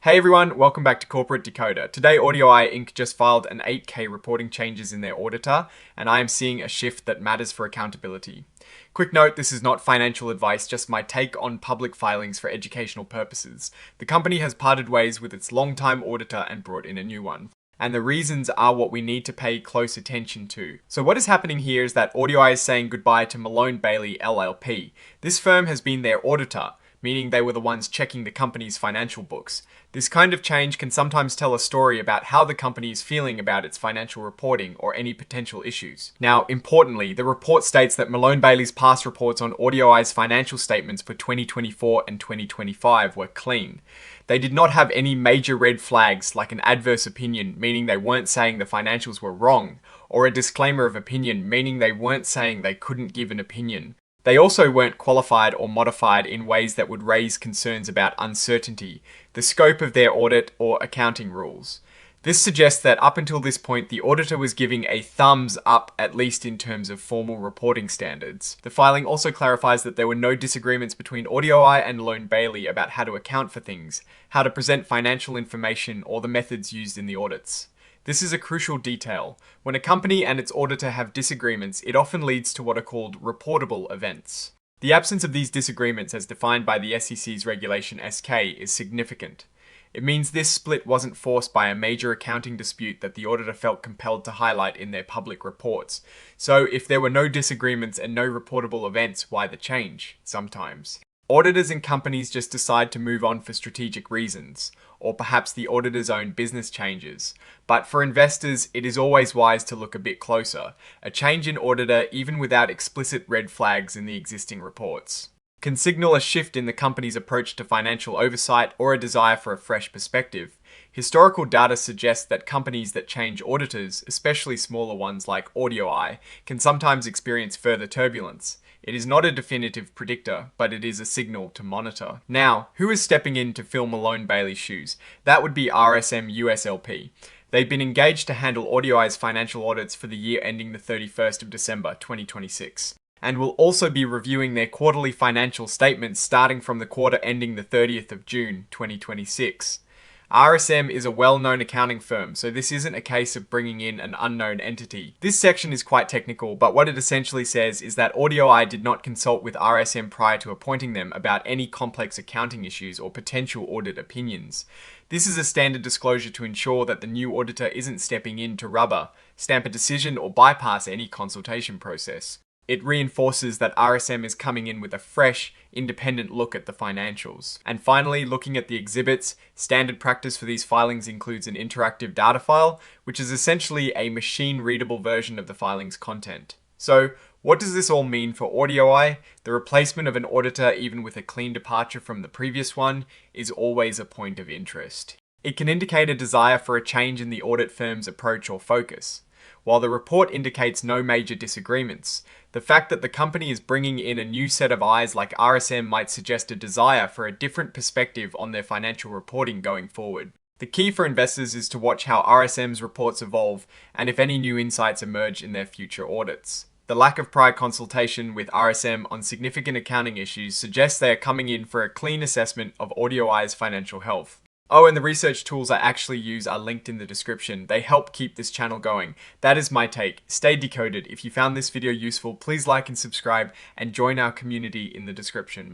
Hey everyone, welcome back to Corporate Decoder. Today AudioEye Inc. just filed an 8K reporting changes in their auditor, and I am seeing a shift that matters for accountability. Quick note, this is not financial advice, just my take on public filings for educational purposes. The company has parted ways with its longtime auditor and brought in a new one. And the reasons are what we need to pay close attention to. So what is happening here is that AudioEye is saying goodbye to Malone Bailey LLP. This firm has been their auditor, meaning they were the ones checking the company's financial books. This kind of change can sometimes tell a story about how the company is feeling about its financial reporting or any potential issues. Now, importantly, the report states that Malone Bailey's past reports on AudioEye's financial statements for 2024 and 2025 were clean. They did not have any major red flags like an adverse opinion, meaning they weren't saying the financials were wrong, or a disclaimer of opinion, meaning they weren't saying they couldn't give an opinion. They also weren't qualified or modified in ways that would raise concerns about uncertainty, the scope of their audit, or accounting rules. This suggests that up until this point, the auditor was giving a thumbs up, at least in terms of formal reporting standards. The filing also clarifies that there were no disagreements between AudioEye and Malone Bailey about how to account for things, how to present financial information, or the methods used in the audits. This is a crucial detail. When a company and its auditor have disagreements, it often leads to what are called reportable events. The absence of these disagreements as defined by the SEC's regulation SK is significant. It means this split wasn't forced by a major accounting dispute that the auditor felt compelled to highlight in their public reports. So if there were no disagreements and no reportable events, why the change? Sometimes. Auditors and companies just decide to move on for strategic reasons, or perhaps the auditor's own business changes. But for investors, it is always wise to look a bit closer. A change in auditor, even without explicit red flags in the existing reports, can signal a shift in the company's approach to financial oversight or a desire for a fresh perspective. Historical data suggests that companies that change auditors, especially smaller ones like AudioEye, can sometimes experience further turbulence. It is not a definitive predictor, but it is a signal to monitor. Now, who is stepping in to fill Malone Bailey's shoes? That would be RSM USLP. They've been engaged to handle AudioEye's financial audits for the year ending the 31st of December 2026. And will also be reviewing their quarterly financial statements starting from the quarter ending the 30th of June 2026. RSM is a well-known accounting firm, so this isn't a case of bringing in an unknown entity. This section is quite technical, but what it essentially says is that AudioEye did not consult with RSM prior to appointing them about any complex accounting issues or potential audit opinions. This is a standard disclosure to ensure that the new auditor isn't stepping in to rubber stamp a decision or bypass any consultation process. It reinforces that RSM is coming in with a fresh, independent look at the financials. And finally, looking at the exhibits, standard practice for these filings includes an interactive data file, which is essentially a machine-readable version of the filing's content. So, what does this all mean for AudioEye? The replacement of an auditor, even with a clean departure from the previous one, is always a point of interest. It can indicate a desire for a change in the audit firm's approach or focus. While the report indicates no major disagreements, the fact that the company is bringing in a new set of eyes like RSM might suggest a desire for a different perspective on their financial reporting going forward. The key for investors is to watch how RSM's reports evolve and if any new insights emerge in their future audits. The lack of prior consultation with RSM on significant accounting issues suggests they are coming in for a clean assessment of AudioEye's financial health. Oh, and the research tools I actually use are linked in the description. They help keep this channel going. That is my take. Stay decoded. If you found this video useful, please like and subscribe and join our community in the description.